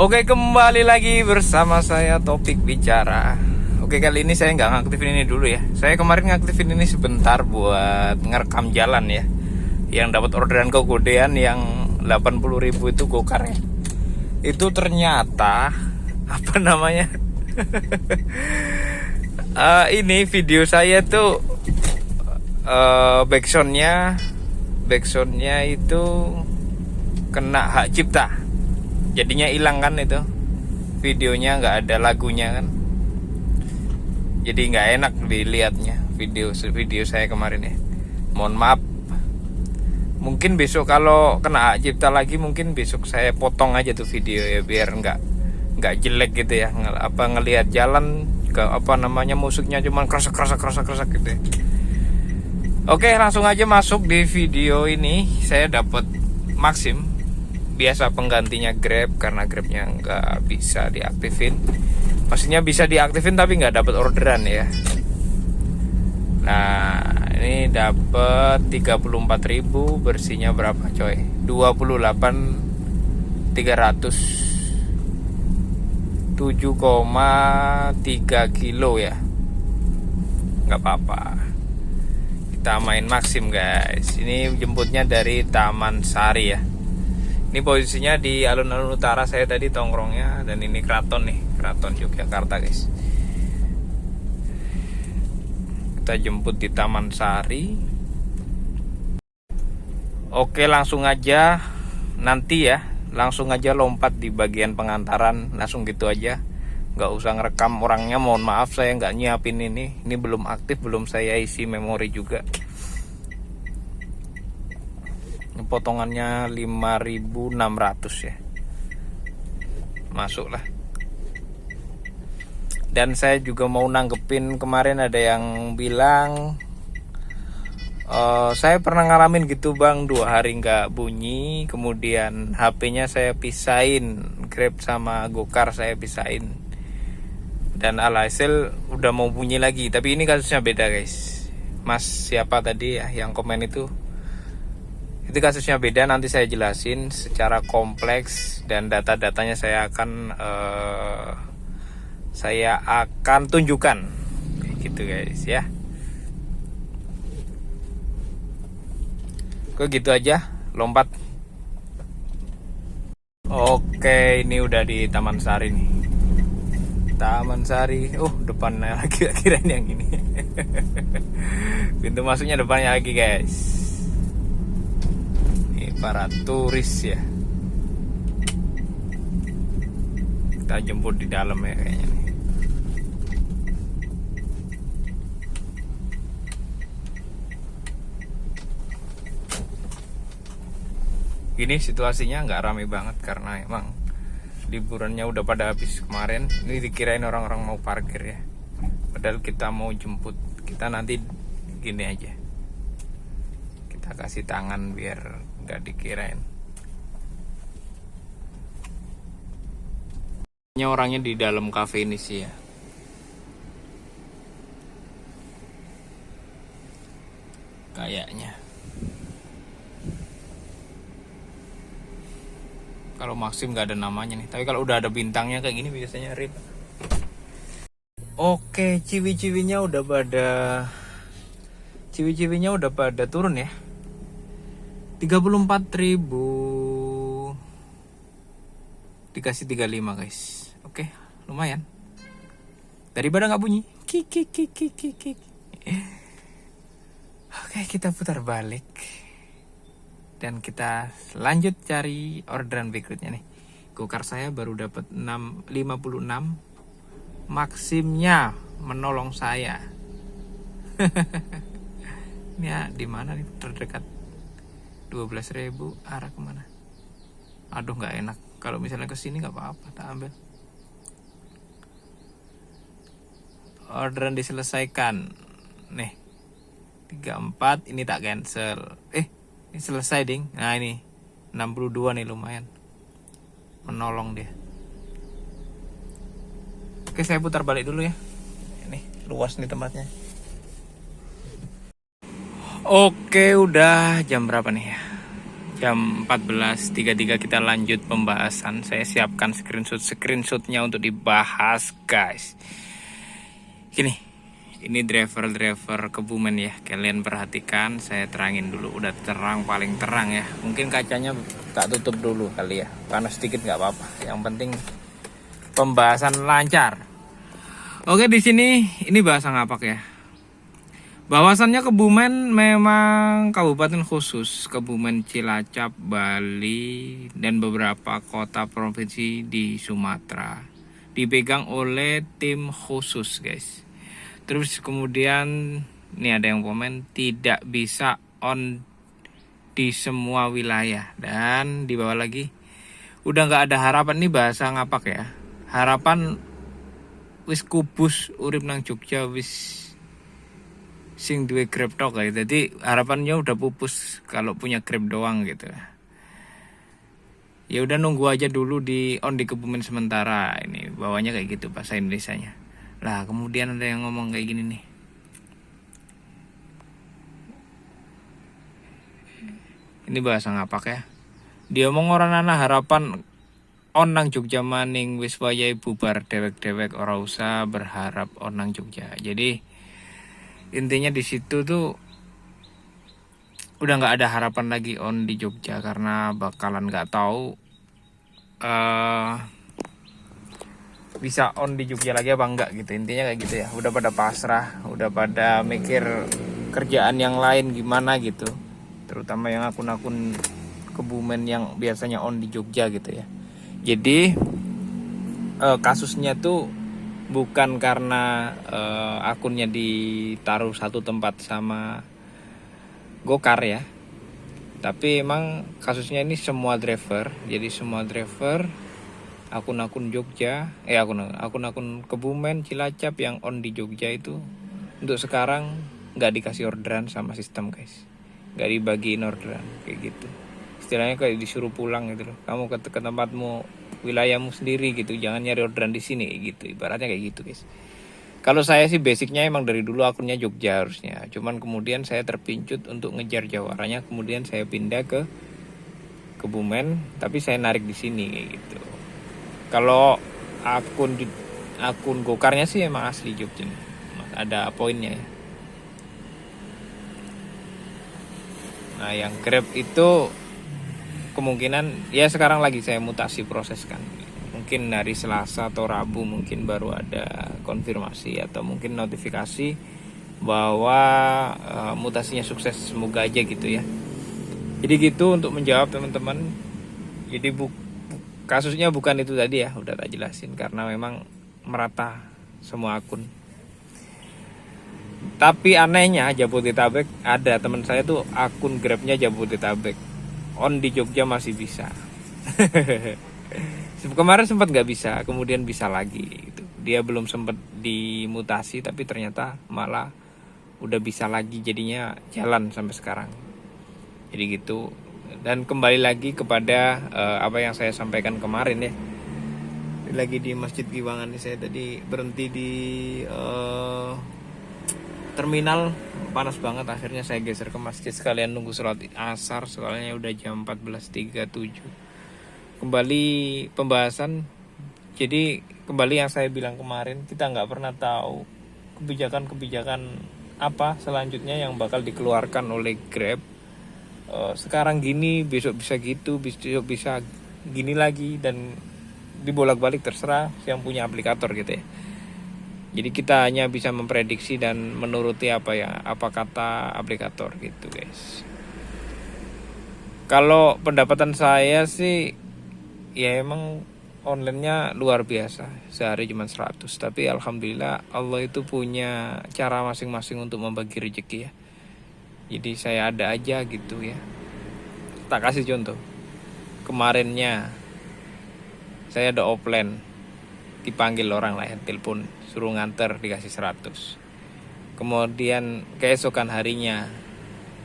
Oke, kembali lagi bersama saya Topik Bicara. Oke, kali ini saya nggak ngaktifin ini dulu ya. Saya kemarin ngaktifin ini sebentar buat ngerekam jalan ya. Yang dapat orderan kegodean yang 80.000 itu gokar ya. Itu ternyata apa namanya? Ini video saya tuh backsoundnya itu kena hak cipta. Jadinya hilang kan itu videonya, nggak ada lagunya kan, jadi nggak enak dilihatnya video saya kemarin ya. Mohon maaf, mungkin besok kalau kena hak cipta lagi mungkin besok saya potong aja tuh video ya, biar nggak jelek gitu ya. Ngelihat jalan ke musiknya cuman kerasa gitu ya. Oke, langsung aja masuk di video ini. Saya dapat Maxim, biasa penggantinya Grab, karena Grabnya nggak bisa diaktifin. Maksudnya bisa diaktifin tapi nggak dapat orderan ya. Nah, ini dapat 34.000, bersihnya berapa coy? 28.300, 7,3 kilo ya. Nggak apa-apa, kita main Maxim guys. Ini jemputnya dari Taman Sari ya. Ini posisinya di alun-alun utara saya tadi tongkrongnya. Dan ini Keraton nih, Keraton Yogyakarta guys. Kita jemput di Taman Sari. Oke, langsung aja nanti ya. Langsung aja lompat di bagian pengantaran. Langsung gitu aja, nggak usah ngerekam orangnya. Mohon maaf, saya nggak nyiapin ini. Ini belum aktif, belum saya isi memori juga. Potongannya 5.600 ya. Masuklah. Dan saya juga mau nanggepin, kemarin ada yang bilang saya pernah ngalamin gitu bang, 2 hari nggak bunyi, kemudian HP-nya saya pisahin, Grab sama Gokar saya pisahin, dan alhasil udah mau bunyi lagi. Tapi ini kasusnya beda guys. Mas siapa tadi ya yang komen itu kasusnya beda. Nanti saya jelasin secara kompleks, dan data-datanya saya akan tunjukkan gitu guys ya. Kok gitu aja, lompat. Oke, ini udah di Taman Sari nih. Taman Sari. Depannya lagi, kirain yang ini. Pintu masuknya depannya lagi guys. Para turis ya. Kita jemput di dalam ya kayaknya nih. Gini situasinya nggak ramai banget karena emang liburannya udah pada habis kemarin. Ini dikirain orang-orang mau parkir ya, padahal kita mau jemput. Kita nanti gini aja, kita kasih tangan biar nggak dikirain. Ini orangnya di dalam cafe ini sih ya. Kayaknya. Kalau Maxim nggak ada namanya nih, tapi kalau udah ada bintangnya kayak gini biasanya real. Oke, ciwi-ciwinya udah pada turun ya. 34.000 dikasih 35 guys. Oke, lumayan. Daripada nggak bunyi. Kik. Oke, kita putar balik dan kita lanjut cari orderan berikutnya nih. Gokar saya baru dapat 56. Maximnya menolong saya. Ini ya, di mana nih terdekat? 12.000, arah kemana? Aduh, nggak enak. Kalau misalnya ke sini nggak apa-apa, tak ambil. Orderan diselesaikan. Nih, 34 ini tak cancel. Ini selesai ding. Nah ini 62 nih, lumayan. Menolong dia. Oke, saya putar balik dulu ya. Ini luas nih tempatnya. Oke, udah jam berapa nih ya? Jam 14.33 kita lanjut pembahasan. Saya siapkan screenshotnya untuk dibahas, guys. Gini, ini driver Kebumen ya. Kalian perhatikan, saya terangin dulu. Udah terang, paling terang ya. Mungkin kacanya tak tutup dulu kali ya. Panas sedikit nggak apa-apa. Yang penting pembahasan lancar. Oke, di sini ini bahasa ngapak ya. Bahwasannya Kebumen memang kabupaten khusus, Kebumen, Cilacap, Bali, dan beberapa kota provinsi di Sumatera dipegang oleh tim khusus, guys. Terus kemudian ini ada yang komen tidak bisa on di semua wilayah, dan di bawah lagi udah nggak ada harapan. Ini bahasa ngapak ya. Harapan wis kubus urip nang Jogja wis sing duwe Grab tok ya. Jadi harapannya udah pupus kalau punya Grab doang gitu. Ya udah nunggu aja dulu di Kebumen sementara. Ini bawahnya kayak gitu bahasa Indonesianya. Lah kemudian ada yang ngomong kayak gini nih. Ini bahasa ngapak ya. Dia omong orang ana harapan nang Jogja maning wis wayahe bubar dewek-dewek ora usah berharap nang Jogja. Jadi intinya di situ tuh udah nggak ada harapan lagi di Jogja karena bakalan nggak tahu bisa di Jogja lagi apa enggak gitu. Intinya kayak gitu ya. Udah pada pasrah, udah pada mikir kerjaan yang lain gimana gitu. Terutama yang akun-akun Kebumen yang biasanya di Jogja gitu ya. Jadi kasusnya tuh bukan karena akunnya ditaruh satu tempat sama Gokar ya. Tapi emang kasusnya ini semua driver. Jadi semua driver akun-akun Jogja, akun-akun Kebumen, Cilacap yang di Jogja itu untuk sekarang nggak dikasih orderan sama sistem, guys. Nggak dibagiin orderan kayak gitu. Istilahnya kayak disuruh pulang gitu loh. Kamu ke tempatmu, wilayahmu sendiri gitu, jangan nyari orderan di sini gitu, ibaratnya kayak gitu, guys. Kalau saya sih basicnya emang dari dulu akunnya Jogja harusnya, cuman kemudian saya terpincut untuk ngejar jawarannya, kemudian saya pindah ke Kebumen, tapi saya narik di sini kayak gitu. Kalau akun Gokarnya sih emang asli Jogja, ada poinnya ya. Nah yang Grab itu kemungkinan ya sekarang lagi saya mutasi proses kan. Mungkin hari Selasa atau Rabu mungkin baru ada konfirmasi atau mungkin notifikasi bahwa mutasinya sukses, semoga aja gitu ya. Jadi gitu untuk menjawab teman-teman. Jadi kasusnya bukan itu tadi ya, udah tak jelasin karena memang merata semua akun. Tapi anehnya Jabodetabek ada teman saya tuh akun Grabnya Jabodetabek. Di Jogja masih bisa. Kemarin sempat nggak bisa, kemudian bisa lagi gitu. Dia belum sempat dimutasi tapi ternyata malah udah bisa lagi, jadinya jalan sampai sekarang. Jadi gitu. Dan kembali lagi kepada apa yang saya sampaikan kemarin ya. Lagi di Masjid Giwangan nih, saya tadi berhenti di terminal, panas banget, akhirnya saya geser ke masjid sekalian nunggu sholat asar soalnya udah jam 14.37. Kembali pembahasan. Jadi kembali yang saya bilang kemarin, kita nggak pernah tahu kebijakan apa selanjutnya yang bakal dikeluarkan oleh Grab. Sekarang gini, besok bisa gitu, besok bisa gini lagi, dan dibolak-balik terserah yang punya aplikator gitu ya. Jadi kita hanya bisa memprediksi dan menuruti apa kata aplikator gitu, guys. Kalau pendapatan saya sih ya emang online-nya luar biasa. Sehari cuma 100, tapi alhamdulillah Allah itu punya cara masing-masing untuk membagi rezeki ya. Jadi saya ada aja gitu ya. Tak kasih contoh. Kemarinnya saya ada offline, dipanggil orang lah ya, telepon suruh nganter, dikasih 100. Kemudian keesokan harinya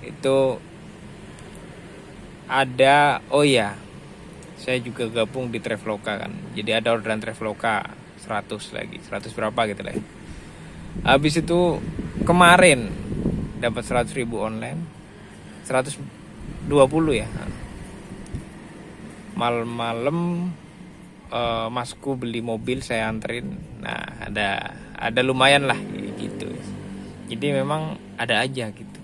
itu ada, saya juga gabung di Traveloka kan. Jadi ada orderan Traveloka 100 lagi, 100 berapa gitu lah ya. Habis itu kemarin dapat 100.000 online, 120 ya. malam-malam masku beli mobil, saya anterin. Nah, ada lumayan lah gitu. Jadi memang ada aja gitu.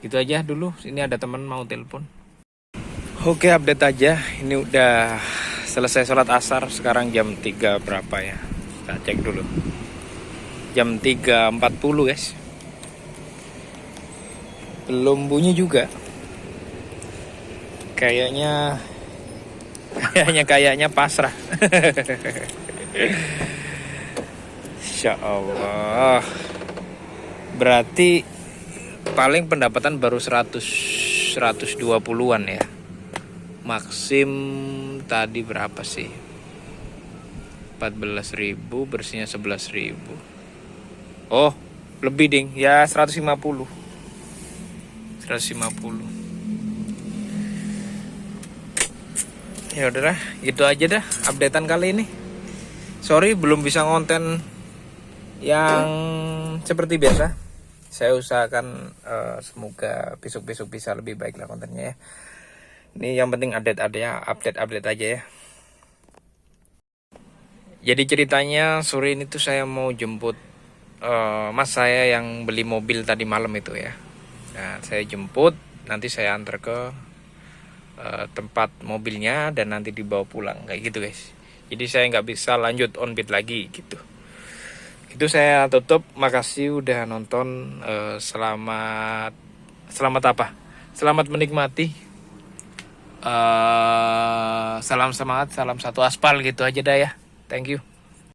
Gitu aja dulu. Ini ada teman mau telepon. Oke, update aja. Ini udah selesai sholat asar. Sekarang jam 3 berapa ya? Kita cek dulu. Jam 3.40 guys. Belum bunyi juga. Kayaknya pasrah. Insya Allah. Berarti paling pendapatan baru 120-an ya. Maksim tadi berapa sih? 14.000, bersihnya 11.000. Oh, lebih ding. Ya 150. Ya udahlah, gitu aja dah updatean kali ini. Sorry belum bisa konten yang seperti biasa. Saya usahakan semoga besok-besok bisa lebih baik lah kontennya ya. Ini yang penting update aja ya. Jadi ceritanya sore ini tuh saya mau jemput mas saya yang beli mobil tadi malam itu ya. Nah, saya jemput, nanti saya antar ke tempat mobilnya dan nanti dibawa pulang kayak gitu guys. Jadi saya nggak bisa lanjut on beat lagi gitu. Itu saya tutup. Makasih udah nonton. Selamat apa? Selamat menikmati. Salam semangat, salam satu aspal gitu aja dah ya. Thank you.